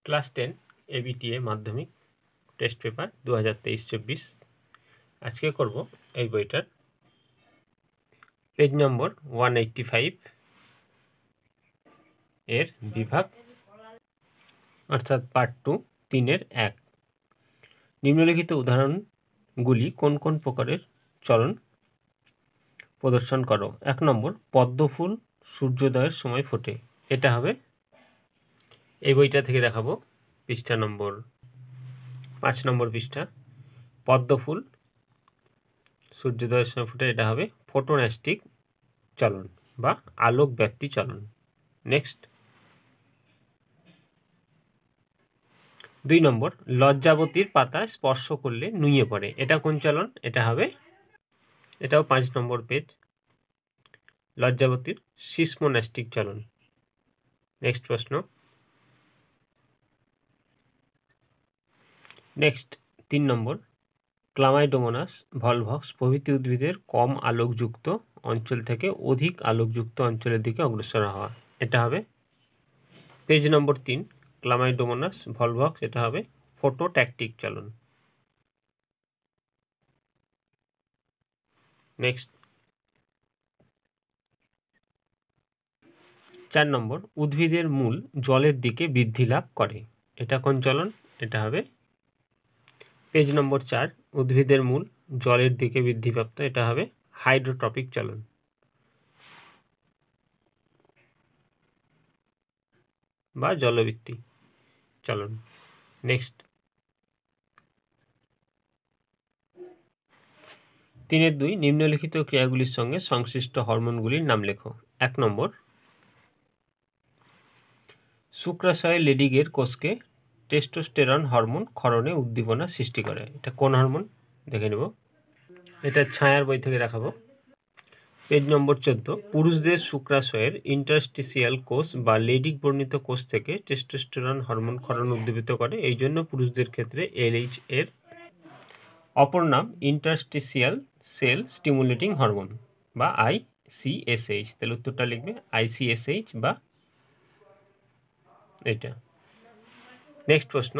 Class 10 ABTA মাধ্যমিক test paper 2023-24 আজকে করব এই বইটার পেজ নম্বর 185 এর বিভাগ অর্থাৎ পার্ট 2 3-এর 1। নিম্নলিখিত উদাহরণগুলি কোন কোন প্রকারের চলন প্রদর্শন করো। 1 নম্বর, পদ্ম ফুল সূর্যোদয়ের সময় ফোটে। এটা হবে এই বইটা থেকে দেখাবো, পৃষ্ঠা নম্বর 5 নম্বর পৃষ্ঠা। পদ্ম ফুল সূর্যোদয়ের সময় ফোটে, এটা হবে ফোটোন্যাস্টিক চলন বা আলোক ব্যাপ্তি চলন। নেক্সট 2 নম্বর, লজ্জাবতীর পাতা স্পর্শ করলে নুয়ে পড়ে। এটা কোন চলন? এটা হবে, এটাও 5 নম্বর পেজ, লজ্জাবতীর সিসমোন্যাস্টিক চলন। নেক্সট প্রশ্ন, নেক্সট 3 নম্বর, ক্লামাইডোমোনাস, ভলভক্স প্রভৃতি উদ্ভিদের কম আলোকযুক্ত অঞ্চল থেকে অধিক আলোকযুক্ত অঞ্চলের দিকে অগ্রসর হওয়া। এটা হবে পেজ নম্বর 3, ক্লামাইডোমোনাস, ভলভক্স, এটা হবে ফোটোট্যাকটিক চলন। নেক্সট 4 নম্বর, উদ্ভিদের মূল জলের দিকে বৃদ্ধি লাভ করে। এটা কোন চলন? এটা হবে পেজ নম্বর 4, উদ্ভিদের মূল জলের দিকে বৃদ্ধিপ্রাপ্ত। এটা হবে হাইড্রোট্রপিক চলন বা জলবৃত্তি চলন। নেক্সট 3-2, নিম্নলিখিত ক্রিয়াগুলির সঙ্গে সংশ্লিষ্ট হরমোনগুলির নাম লেখো। 1 নম্বর, শুক্রাশয়ে লেডিগের কোষকে টেস্টোস্টেরন হরমোন ক্ষরণে উদ্দীপনা সৃষ্টি করে। এটা কোন হরমোন দেখে নেব, এটা ছায়ার বই থেকে দেখাবো। পেজ নম্বর 14, পুরুষদের শুক্রাশয়ের ইন্টারস্টিসিয়াল কোষ বা লেডিক বর্ণিত কোষ থেকে টেস্টোস্টেরন হরমোন ক্ষরণ উদ্দীপিত করে। এই জন্য পুরুষদের ক্ষেত্রে LH এর অপর নাম ইন্টারস্টিসিয়াল সেল স্টিমুলেটিং হরমোন বা ICSH। তাহলে উত্তরটা লিখবে ICSH বা এটা। নেক্সট প্রশ্ন,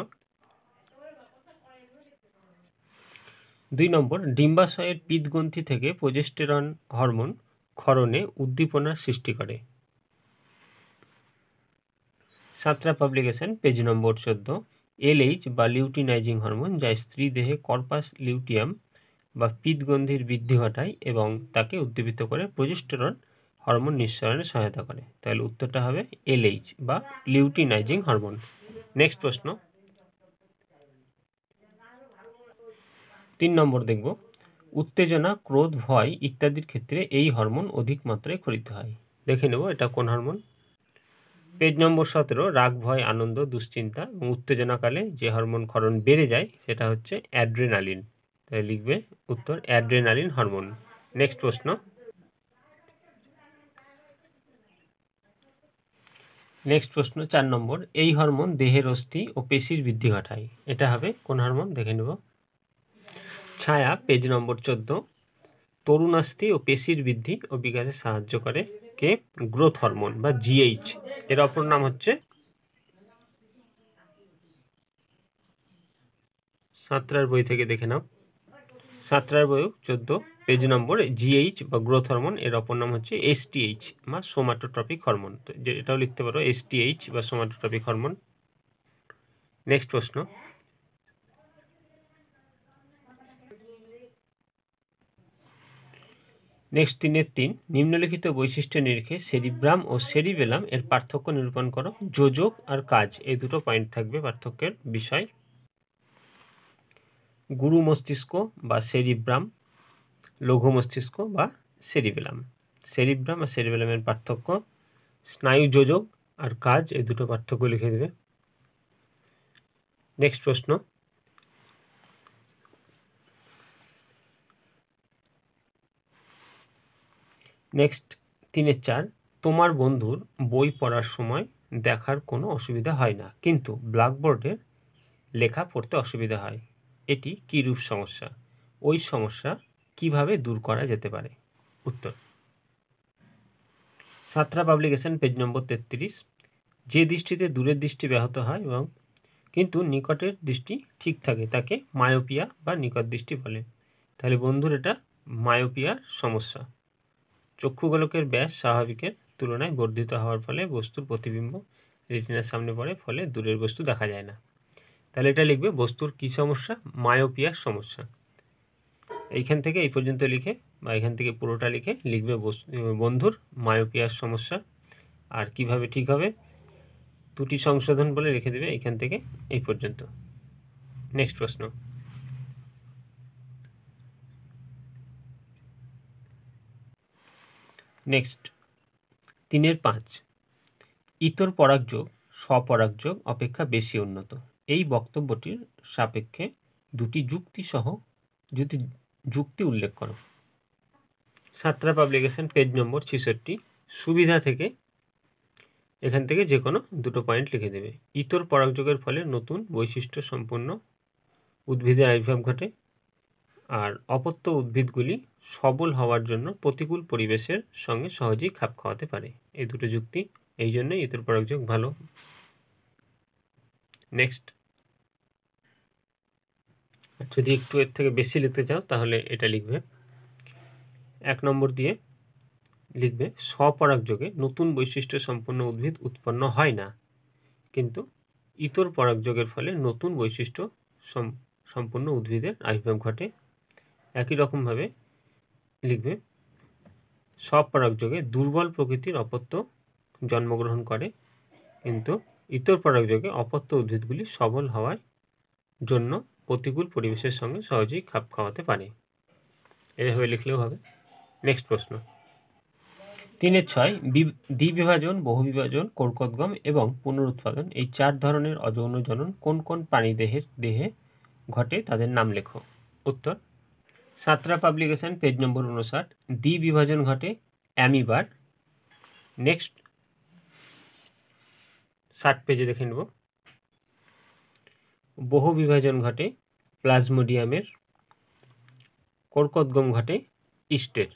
2 নম্বর, ডিম্বাশয়ের পিত্তগ্রন্থি থেকে প্রোজেস্টেরন হরমোন ক্ষরণে উদ্দীপনা সৃষ্টি করে। সাঁতরা পাবলিকেশন, পেজ নম্বর 14, LH বা লিউটিনাইজিং হরমোন যা স্ত্রী দেহে কর্পাস লিউটিয়াম বা পিত্তগ্রন্থির বৃদ্ধি ঘটায় এবং তাকে উদ্দীপিত করে প্রোজেস্টেরন হরমোন নিঃসরণে সহায়তা করে। তাহলে উত্তরটা হবে LH বা লিউটিনাইজিং হরমোন। নেক্সট প্রশ্ন 3 নম্বর দেখব, উত্তেজনা, ক্রোধ, ভয় ইত্যাদির ক্ষেত্রে এই হরমোন অধিক মাত্রায় ক্ষরিত হয়। দেখে নেব এটা কোন হরমোন। পেজ নম্বর 17, রাগ, ভয়, আনন্দ, দুশ্চিন্তা এবং উত্তেজনাকালে যে হরমোন ক্ষরণ বেড়ে যায় সেটা হচ্ছে অ্যাড্রেনালিন। তাই লিখবে উত্তর অ্যাড্রেনালিন হরমোন। নেক্সট প্রশ্ন, নেক্সট প্রশ্ন 4 নম্বর, এই হরমোন দেহের অস্থি ও পেশির বৃদ্ধি ঘটায়। এটা হবে কোন হরমোন দেখে নেব। ছায়া, পেজ নম্বর 14, তরুণাস্থি ও পেশির বৃদ্ধি ও বিকাশে সাহায্য করে কে? গ্রোথ হরমোন বা GH। এর অপর নাম হচ্ছে, সাঁতরার বই থেকে দেখে নাও, সাঁতরার বই 14 পেজ নম্বর, GH বা গ্রোথ হরমোন এর অপর নাম হচ্ছে STH বা সোমাটোট্রপিক হরমোন। তো এটাও লিখতে পারো STH বা সোমাটোট্রপিক হরমোন। নেক্সট প্রশ্ন, নেক্সট 3-3, নিম্নলিখিত বৈশিষ্ট্য নিরিখে সেরিব্রাম ও সেরিবেলাম এর পার্থক্য নিরূপণ করো। যোজক আর কাজ, এই দুটো পয়েন্ট থাকবে পার্থক্যের বিষয়। গুরু মস্তিষ্ক বা সেরিব্রাম, লঘু মস্তিষ্ক বা সেরিবেলাম। সেরিব্রাম আর সেরিবেলামের পার্থক্য, স্নায়ু যোজক আর কাজ, এই দুটো পার্থক্য লিখে দেবে। নেক্সট প্রশ্ন, নেক্সট 3-4, তোমার বন্ধুর বই পড়ার সময় দেখার কোনো অসুবিধা হয় না, কিন্তু ব্ল্যাকবোর্ডের লেখা পড়তে অসুবিধা হয়। এটি কী রূপ সমস্যা? ওই সমস্যা কিভাবে দূর করা যেতে পারে? উত্তর, সাঁতরা পাবলিকেশন, পেজ নম্বর 33, যে দৃষ্টিতে দূরের দৃষ্টি ব্যাহত হয় এবং কিন্তু নিকটের দৃষ্টি ঠিক থাকে তাকে মায়োপিয়া বা নিকট দৃষ্টি বলে। তাহলে বন্ধুর এটা মায়োপিয়ার সমস্যা। চক্ষুগোলকের ব্যাস স্বাভাবিকের তুলনায় বর্ধিত হওয়ার ফলে বস্তুর প্রতিবিম্ব রেটিনার সামনে পড়ে, ফলে দূরের বস্তু দেখা যায় না। তাহলে এটা লিখবে বস্তুর কী সমস্যা? মায়োপিয়ার সমস্যা। এইখান থেকে এই পর্যন্ত লিখে বা এখান থেকে পুরোটা লিখে লিখবে বন্ধুর মায়োপিয়ার সমস্যা। আর কিভাবে ঠিক হবে? ত্রুটি সংশোধন বলে রেখে দেবে এইখান থেকে এই পর্যন্ত। নেক্সট প্রশ্ন। নেক্সট 3-5 ইতর পরাগযোগ স্বপরাগযোগ অপেক্ষা বেশি উন্নত। এই বক্তব্যটির সাপেক্ষে দুটি যুক্তি উল্লেখ করো। সাতরা পাবলিকেশন, পেজ নম্বর 66। সুবিধা থেকে এখান থেকে যে কোনো দুটো পয়েন্ট লিখে দেবে। ইতর পরাগযোগের ফলে নতুন বৈশিষ্ট্য সম্পন্ন উদ্ভিদের আবির্ভাব ঘটে, আর অপত্য উদ্ভিদগুলি সবল হওয়ার জন্য প্রতিকূল পরিবেশের সঙ্গে সহজেই খাপ খাওয়াতে পারে। এই দুটো যুক্তি, এই জন্যই ইতর পরাগযোগ ভালো। নেক্সট, যদি একটু এর থেকে বেশি লিখতে চাও তাহলে এটা লিখবে 1 নম্বর দিয়ে লিখবে স্বপরাগযোগে নতুন বৈশিষ্ট্য সম্পন্ন উদ্ভিদ উৎপন্ন হয় না, কিন্তু ইতর পরাগযোগের ফলে নতুন বৈশিষ্ট্য সম্পন্ন উদ্ভিদের আবির্ভাব ঘটে। একই রকমভাবে লিখবে স্বপরাগযোগে দুর্বল প্রকৃতির অপত্য জন্মগ্রহণ করে, কিন্তু ইতর পরাগযোগে অপত্য উদ্ভিদগুলি সবল হওয়ার জন্য প্রতিকূল পরিবেশের সঙ্গে সহজেই খাপ খাওয়াতে পারে। এভাবে লিখলেও হবে। নেক্সট প্রশ্ন 3-6 দ্বিবিভাজন, বহুবিভাজন, কর্কটগম এবং পুনরুৎপাদন এই 4 ধরনের অযৌন জনন কোন কোন প্রাণীদেহে ঘটে তাদের নাম লেখো। উত্তর, সাতরা পাবলিকেশন, পেজ নম্বর 59। দ্বিবিভাজন ঘটে অ্যামিবার। নেক্সট 60 পেজে দেখে নেব। বহু বিভাজন ঘটে প্লাজমোডিয়ামের। কর্কটগম ঘটে ইস্টের।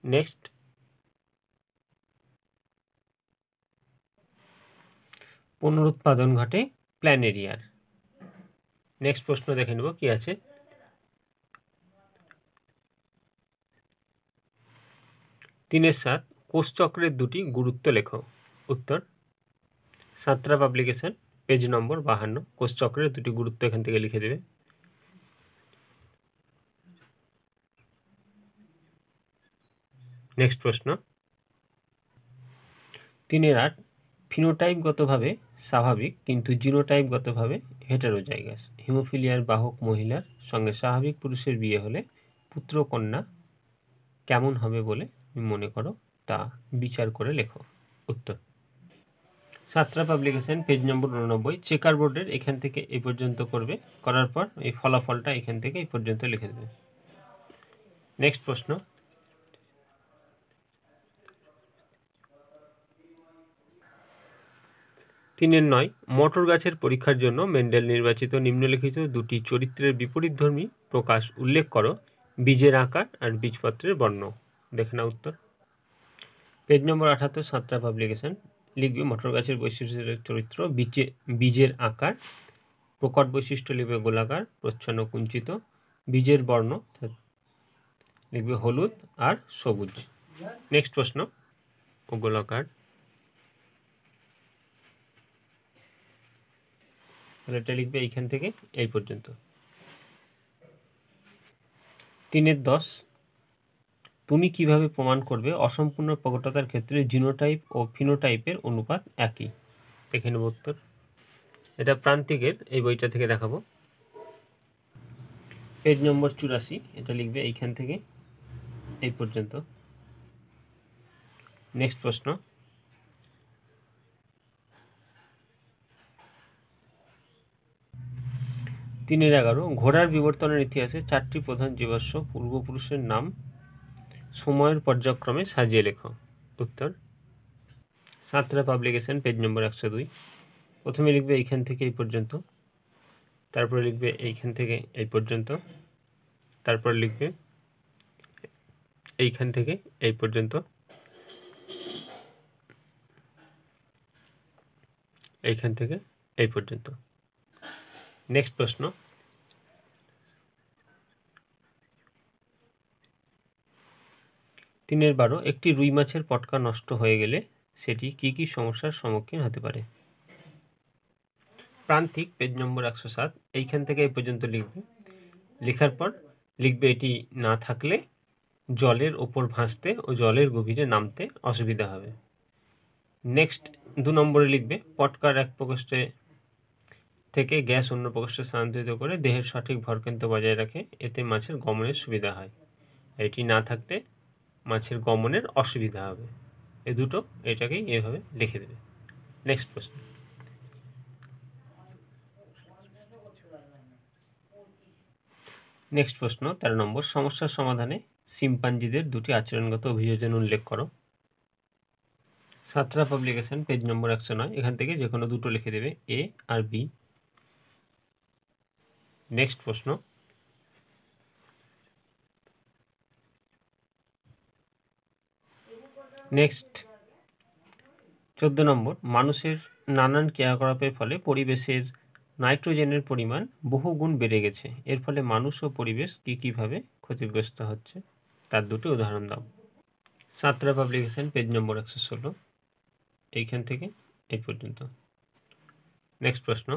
নেক্সট পুনরুৎপাদন ঘটে প্ল্যানেরিয়ার। নেক্সট প্রশ্ন দেখে নেব কি আছে। 3-7 কোষচক্রের দুটি গুরুত্ব লেখো। উত্তর, সাতরা পাবলিকেশন, পেজ নম্বর 52। কোষচক্রের দুটি গুরুত্ব এখান থেকে লিখে দেবে। নেক্সট প্রশ্ন 3-8 ফিনোটাইপগতভাবে স্বাভাবিক কিন্তু জিনোটাইপগতভাবে হেটেরোজাইগাস হিমোফিলিয়ার বাহক মহিলার সঙ্গে স্বাভাবিক পুরুষের বিয়ে হলে পুত্র কন্যা কেমন হবে বলে মনে করো, তা বিচার করে লেখো। উত্তর, সাতরা পাবলিকেশন, পেজ নম্বর 89। চেকার বোর্ডের এখান থেকে এই পর্যন্ত করবে, করার পর এই ফলাফলটা এখান থেকে এই পর্যন্ত লিখে দেবে। নেক্সট প্রশ্ন 3-9 মটর গাছের পরীক্ষার জন্য মেন্ডেল নির্বাচিত নিম্নলিখিত দুটি চরিত্রের বিপরীতধর্মী প্রকাশ উল্লেখ করো। বীজের আকার আর বীজপত্রের বর্ণ। দেখে না উত্তর। পেজ নম্বর 78, সাতটা পাবলিকেশন। লিখবে মটর গাছের বৈশিষ্ট্যের চরিত্র, বীজের আকার, প্রকট বৈশিষ্ট্য লিখবে গোলাকার, প্রচ্ছন্ন কুঞ্চিত। বীজের বর্ণ লিখবে হলুদ আর সবুজ। নেক্সট প্রশ্ন গোলাকার। এটা লিখবে এইখান থেকে এই পর্যন্ত। 3-10 তুমি কিভাবে প্রমাণ করবে অসম্পূর্ণ প্রকটতার ক্ষেত্রে জিনোটাইপ ও ফিনোটাইপের অনুপাত একই। দেখে নেব উত্তর। এটা প্রান্তিকের এই বইটা থেকে দেখাবো, পেজ নম্বর 84। এটা লিখবে এইখান থেকে এই পর্যন্ত। নেক্সট প্রশ্ন 3-11 ঘোড়ার বিবর্তনের ইতিহাসে 4টি প্রধান জীবাশ্ম পূর্বপুরুষের নাম সময়ের পর্যায়ক্রমে সাজিয়ে লেখো। উত্তর, সাতরা পাবলিকেশন, পেজ নম্বর 102। প্রথমে লিখবে এইখান থেকে এই পর্যন্ত, তারপরে লিখবে এইখান থেকে এই পর্যন্ত, তারপর লিখবে এইখান থেকে এই পর্যন্ত, এইখান থেকে এই পর্যন্ত। নেক্সট প্রশ্ন, 3-12 একটি রুই মাছের পটকা নষ্ট হয়ে গেলে সেটি কি কি সমস্যার সম্মুখীন হতে পারে? প্রান্তিক পেজ নম্বর 107, এইখান থেকে এই পর্যন্ত লিখবে। লেখার পর লিখবে এটি না থাকলে জলের ওপর ভাসতে ও জলের গভীরে নামতে অসুবিধা হবে। নেক্সট 2 নম্বরে লিখবে পটকার এক প্রকোষ্ঠে থেকে গ্যাস অন্য প্রকোষ্ঠে স্থানান্তরিত করে দেহের সঠিক ভরকেন্দ্র বজায় রাখে, এতে মাছের গমনের সুবিধা হয়। এটি না থাকলে মাছের গমনের অসুবিধা হবে। এই দুটো এটাকেই এভাবে লিখে দেবে। নেক্সট প্রশ্ন, নেক্সট প্রশ্ন 13 নম্বর, সমস্যার সমাধানে শিম্পাঞ্জিদের দুটি আচরণগত অভিযোজন উল্লেখ করো। সাতরা পাবলিকেশন পেজ নম্বর 109, এখান থেকে যে কোনো দুটো লিখে দেবে, এ আর বি। নেক্সট প্রশ্ন, নেক্সট 14 নম্বর, মানুষের নানান ক্রিয়াকলাপের ফলে পরিবেশের নাইট্রোজেনের পরিমাণ বহুগুণ বেড়ে গেছে, এর ফলে মানুষ ও পরিবেশ কীভাবে ক্ষতিগ্রস্ত হচ্ছে তার দুটি উদাহরণ দাও। সাতরা পাবলিকেশন পেজ নম্বর 116, এইখান থেকে এই পর্যন্ত। নেক্সট প্রশ্ন,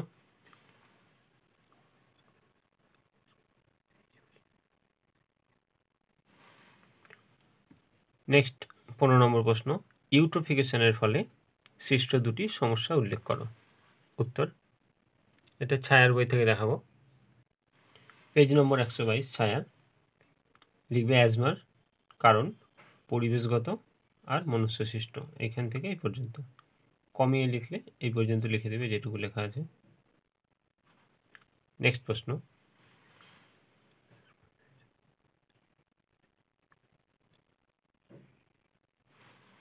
নেক্সট 15 নম্বর প্রশ্ন, ইউট্রোফিকেশনের ফলে সৃষ্ট দুটি সমস্যা উল্লেখ করো। উত্তর, এটা ছায়ার বই থেকে দেখাবো। পেজ নম্বর 122, ছায়া। লিখবে অ্যাজমার কারণ পরিবেশগত আর মনুষ্য সৃষ্ট, এইখান থেকে এই পর্যন্ত। কমিয়ে লিখলে এই পর্যন্ত লিখে দেবে যেটুকু লেখা আছে। নেক্সট প্রশ্ন,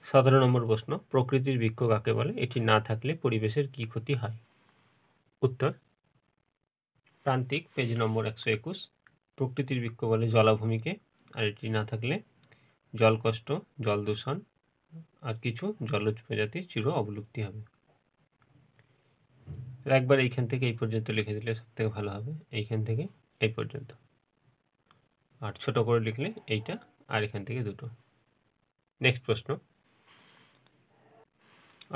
সতেরো নম্বর প্রশ্ন, প্রকৃতির বৃক্ষ কাকে বলে, এটি না থাকলে পরিবেশের কি ক্ষতি হয়? উত্তর, প্রান্তিক পেজ নম্বর 121, প্রকৃতির বৃক্ষ বলে জলাভূমিকে, আর এটি না থাকলে জলকষ্ট, জল দূষণ আর কিছু জলজ প্রজাতির চির অবলুপ্তি হবে। একবার এইখান থেকে এই পর্যন্ত লিখে দিলে সব থেকে ভালো হবে, এইখান থেকে এই পর্যন্ত। আর ছোট করে লিখলে এইটা আর এখান থেকে দুটো। নেক্সট প্রশ্ন,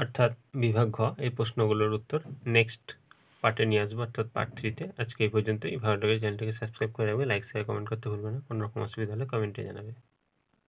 অর্থাৎ বিভাগ ঘ, এই প্রশ্নগুলোর উত্তর নেক্সট পার্টে নিয়ে আসবো, অর্থাৎ পার্ট 3-তে। আজকে এই পর্যন্তই। ভালো লাগে চ্যানেলটিকে সাবস্ক্রাইব করে রাখবে, লাইক শেয়ার কমেন্ট করতে ভুলবে না। কোনো রকম অসুবিধা হলে কমেন্টে জানাবে।